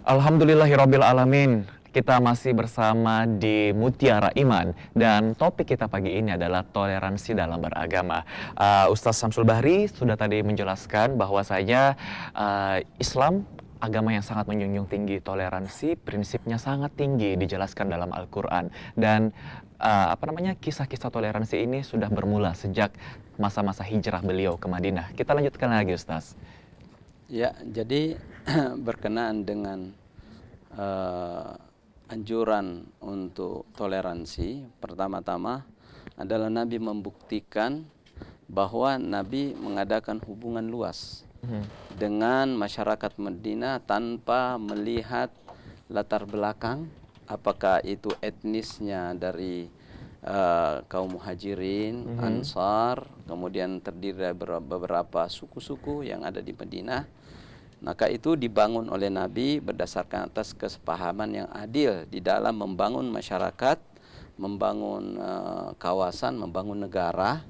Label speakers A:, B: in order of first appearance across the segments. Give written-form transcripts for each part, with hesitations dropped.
A: Alhamdulillahirabbil alamin. Kita masih bersama di Mutiara Iman dan topik kita pagi ini adalah toleransi dalam beragama. Ustaz Syamsul Bahri sudah tadi menjelaskan bahwasanya Islam agama yang sangat menjunjung tinggi toleransi, prinsipnya sangat tinggi dijelaskan dalam Al-Qur'an dan kisah-kisah toleransi ini sudah bermula sejak masa-masa hijrah beliau ke Madinah. Kita lanjutkan lagi, Ustaz.
B: Ya, jadi berkenaan dengan anjuran untuk toleransi, pertama-tama adalah Nabi membuktikan bahwa Nabi mengadakan hubungan luas dengan masyarakat Madinah tanpa melihat latar belakang, apakah itu etnisnya dari kaum muhajirin, ansar, kemudian terdiri dari beberapa suku-suku yang ada di Madinah. Maka itu dibangun oleh Nabi berdasarkan atas kesepahaman yang adil di dalam membangun masyarakat, membangun kawasan, membangun negara,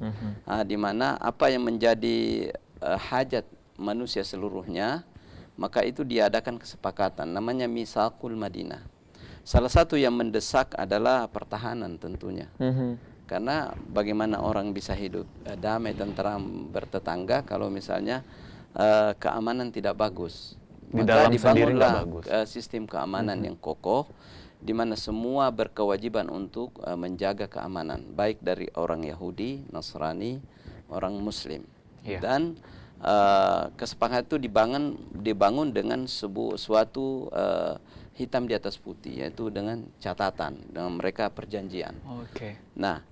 B: di mana apa yang menjadi hajat manusia seluruhnya, maka itu diadakan kesepakatan, namanya Mitsaqul Madinah. Salah satu yang mendesak adalah pertahanan tentunya. Karena bagaimana orang bisa hidup damai, tentram, bertetangga kalau misalnya keamanan tidak bagus. Maka dibangunlah sistem keamanan yang kokoh, di mana semua berkewajiban untuk menjaga keamanan, baik dari orang Yahudi, Nasrani, orang Muslim. Dan kesepakatan itu dibangun dengan suatu hitam di atas putih, yaitu dengan catatan, dengan mereka perjanjian. Nah,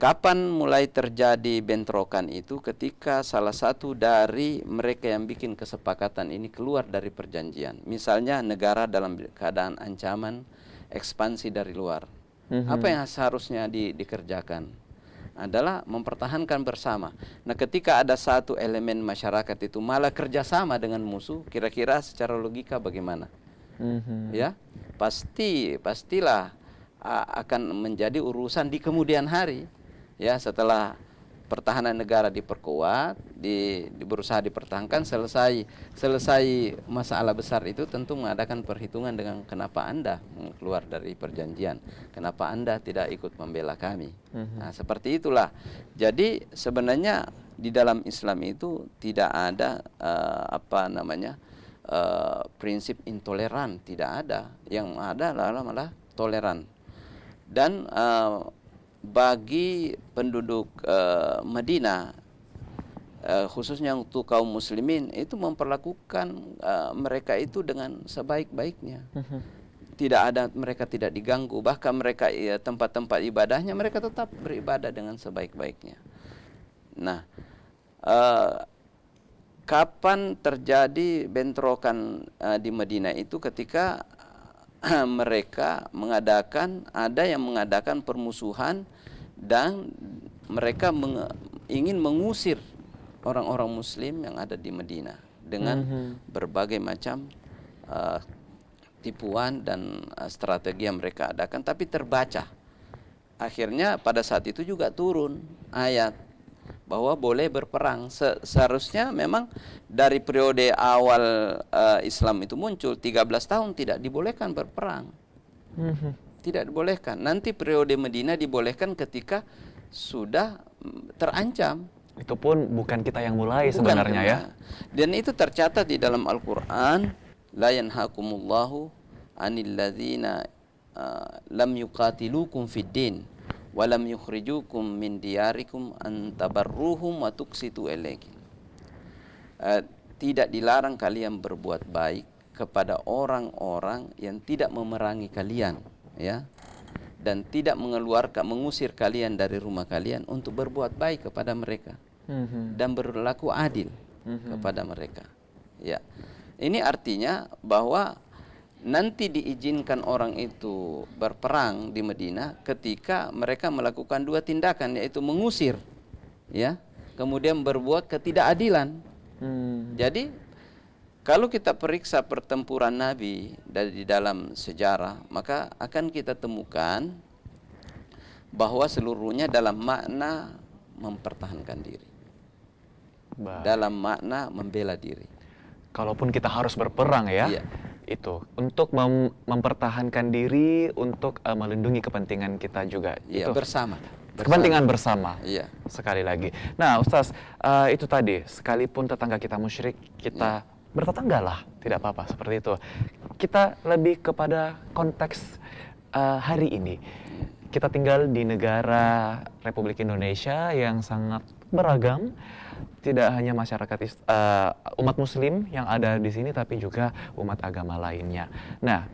B: kapan mulai terjadi bentrokan itu? Ketika salah satu dari mereka yang bikin kesepakatan ini keluar dari perjanjian. Misalnya negara dalam keadaan ancaman ekspansi dari luar. Apa yang seharusnya dikerjakan adalah mempertahankan bersama. Nah, ketika ada satu elemen masyarakat itu malah kerjasama dengan musuh, kira-kira secara logika bagaimana? Ya, pastilah akan menjadi urusan di kemudian hari. Ya, setelah pertahanan negara diperkuat, berusaha dipertahankan, selesai masalah besar itu tentu mengadakan perhitungan dengan kenapa Anda keluar dari perjanjian, kenapa Anda tidak ikut membela kami. Nah, seperti itulah. Jadi sebenarnya di dalam Islam itu tidak ada prinsip intoleran, tidak ada. Yang ada malah toleran. Dan bagi penduduk Madinah, khususnya untuk kaum muslimin, itu memperlakukan mereka itu dengan sebaik-baiknya. Mereka tidak diganggu, bahkan mereka tempat-tempat ibadahnya mereka tetap beribadah dengan sebaik-baiknya. Nah, kapan terjadi bentrokan di Madinah itu? Ketika mereka ada yang mengadakan permusuhan dan mereka ingin mengusir orang-orang muslim yang ada di Madinah dengan berbagai macam tipuan dan strategi yang mereka adakan, tapi terbaca. Akhirnya pada saat itu juga turun ayat bahwa boleh berperang. Seharusnya memang dari periode awal Islam itu muncul 13 tahun tidak dibolehkan berperang. Tidak dibolehkan. Nanti periode Madinah dibolehkan ketika sudah terancam.
A: Itu pun bukan kita yang mulai sebenarnya ya.
B: Dan itu tercatat di dalam Al-Qur'an, la yanhakumullahu 'anil ladzina lam yuqatilukum fid din walam yukhrijukum min diyarikum an tabarruhum wa tuqsitu ilaihim. Tidak dilarang kalian berbuat baik kepada orang-orang yang tidak memerangi kalian, ya, dan tidak mengusir kalian dari rumah kalian, untuk berbuat baik kepada mereka dan berlaku adil kepada mereka. Ya, ini artinya bahwa nanti diizinkan orang itu berperang di Madinah ketika mereka melakukan dua tindakan, yaitu mengusir, ya, kemudian berbuat ketidakadilan. Jadi kalau kita periksa pertempuran Nabi dari dalam sejarah, maka akan kita temukan bahwa seluruhnya dalam makna mempertahankan diri, dalam makna membela diri.
A: Kalaupun kita harus berperang ya.
B: Iya.
A: itu untuk mempertahankan diri, untuk melindungi kepentingan kita juga.
B: Iya,
A: Itu
B: bersama.
A: kepentingan bersama.
B: Iya.
A: Sekali lagi. Nah, Ustaz, itu tadi, sekalipun tetangga kita musyrik, kita bertetangga lah, tidak apa-apa seperti itu. Kita lebih kepada konteks hari ini. Kita tinggal di negara Republik Indonesia yang sangat beragam. Tidak hanya masyarakat umat Muslim yang ada di sini, tapi juga umat agama lainnya. Nah,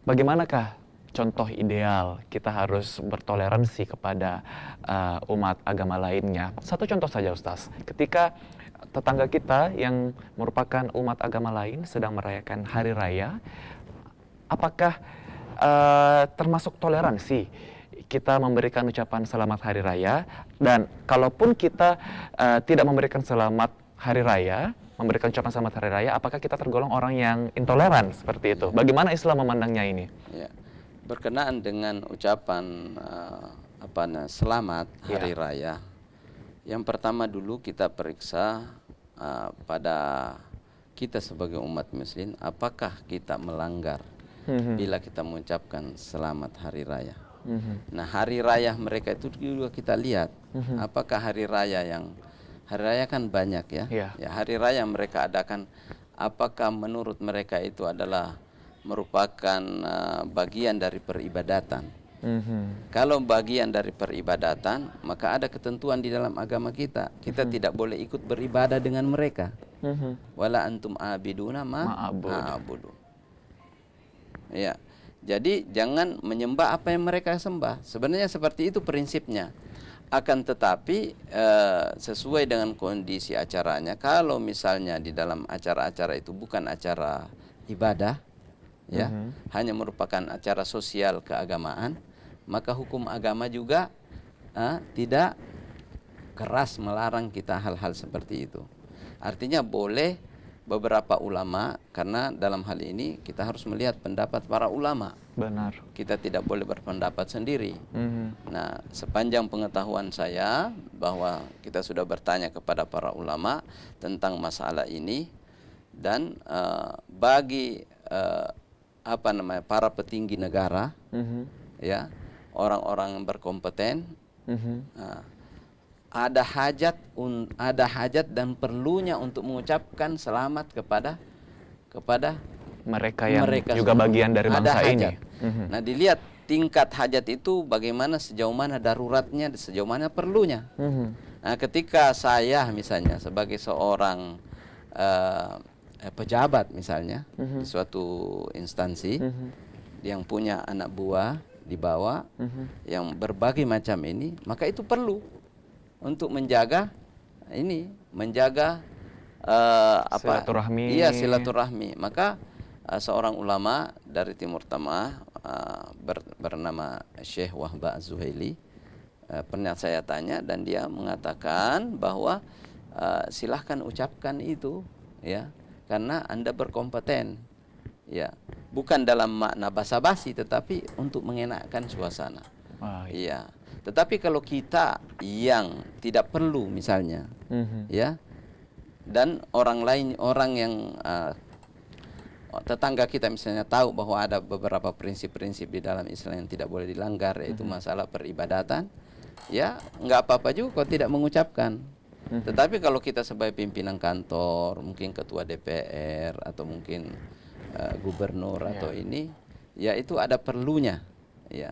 A: bagaimanakah contoh ideal kita harus bertoleransi kepada umat agama lainnya? Satu contoh saja, Ustaz. Ketika tetangga kita yang merupakan umat agama lain sedang merayakan hari raya, apakah termasuk toleransi kita memberikan ucapan selamat hari raya? Dan kalaupun kita tidak memberikan selamat hari raya, memberikan ucapan selamat hari raya, apakah kita tergolong orang yang intoleran seperti itu? Bagaimana Islam memandangnya ini?
B: Ya. Berkenaan dengan ucapan selamat hari raya, yang pertama dulu kita periksa pada kita sebagai umat Muslim, apakah kita melanggar bila kita mengucapkan selamat hari raya. Nah, hari raya mereka itu juga kita lihat, apakah hari raya kan banyak ya. Ya, hari raya mereka adakan, apakah menurut mereka itu adalah merupakan bagian dari peribadatan. Kalau bagian dari peribadatan, maka ada ketentuan di dalam agama kita. Kita tidak boleh ikut beribadah dengan mereka. Wala antum abiduna ma a'budu. Ya. Jadi jangan menyembah apa yang mereka sembah. Sebenarnya seperti itu prinsipnya. Akan tetapi sesuai dengan kondisi acaranya, kalau misalnya di dalam acara-acara itu bukan acara ibadah, ya, hanya merupakan acara sosial keagamaan, maka hukum agama juga tidak keras melarang kita hal-hal seperti itu. Artinya boleh beberapa ulama, karena dalam hal ini kita harus melihat pendapat para ulama.
A: Benar.
B: Kita tidak boleh berpendapat sendiri. Nah, sepanjang pengetahuan saya bahwa kita sudah bertanya kepada para ulama tentang masalah ini, dan bagi para petinggi negara, ya, orang-orang yang berkompeten, ada hajat dan perlunya untuk mengucapkan selamat kepada
A: mereka yang
B: mereka
A: juga
B: semua.
A: bagian dari bangsa ini.
B: Nah, dilihat tingkat hajat itu bagaimana, sejauh mana daruratnya, sejauh mana perlunya. Nah, ketika saya misalnya sebagai seorang pejabat misalnya di suatu instansi yang punya anak buah di bawah yang berbagai macam ini, maka itu perlu untuk menjaga
A: silaturahmi.
B: Iya, silaturahmi. Maka seorang ulama dari Timur Tengah bernama Syekh Wahba Az-Zuhaili, pernah saya tanya dan dia mengatakan bahwa silahkan ucapkan itu, ya, karena Anda berkompeten, ya, bukan dalam makna basa-basi tetapi untuk mengenakkan suasana. Iya. Tetapi kalau kita yang tidak perlu misalnya, ya, dan orang yang tetangga kita misalnya tahu bahwa ada beberapa prinsip-prinsip di dalam Islam yang tidak boleh dilanggar, yaitu masalah peribadatan, ya, nggak apa-apa juga kalau tidak mengucapkan. Tetapi kalau kita sebagai pimpinan kantor, mungkin ketua DPR atau mungkin gubernur atau ini, ya itu ada perlunya, ya.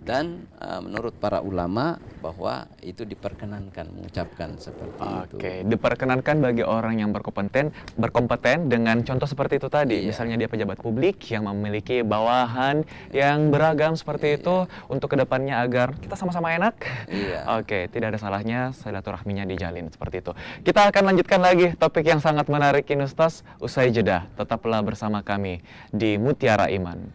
B: Dan menurut para ulama bahwa itu diperkenankan mengucapkan seperti itu.
A: Diperkenankan bagi orang yang berkompeten dengan contoh seperti itu tadi. Misalnya dia pejabat publik yang memiliki bawahan yang beragam seperti itu, untuk kedepannya agar kita sama-sama enak. Tidak ada salahnya silaturahminya dijalin seperti itu. Kita akan lanjutkan lagi topik yang sangat menarik ini, Ustaz, usai jeda. Tetaplah bersama kami di Mutiara Iman.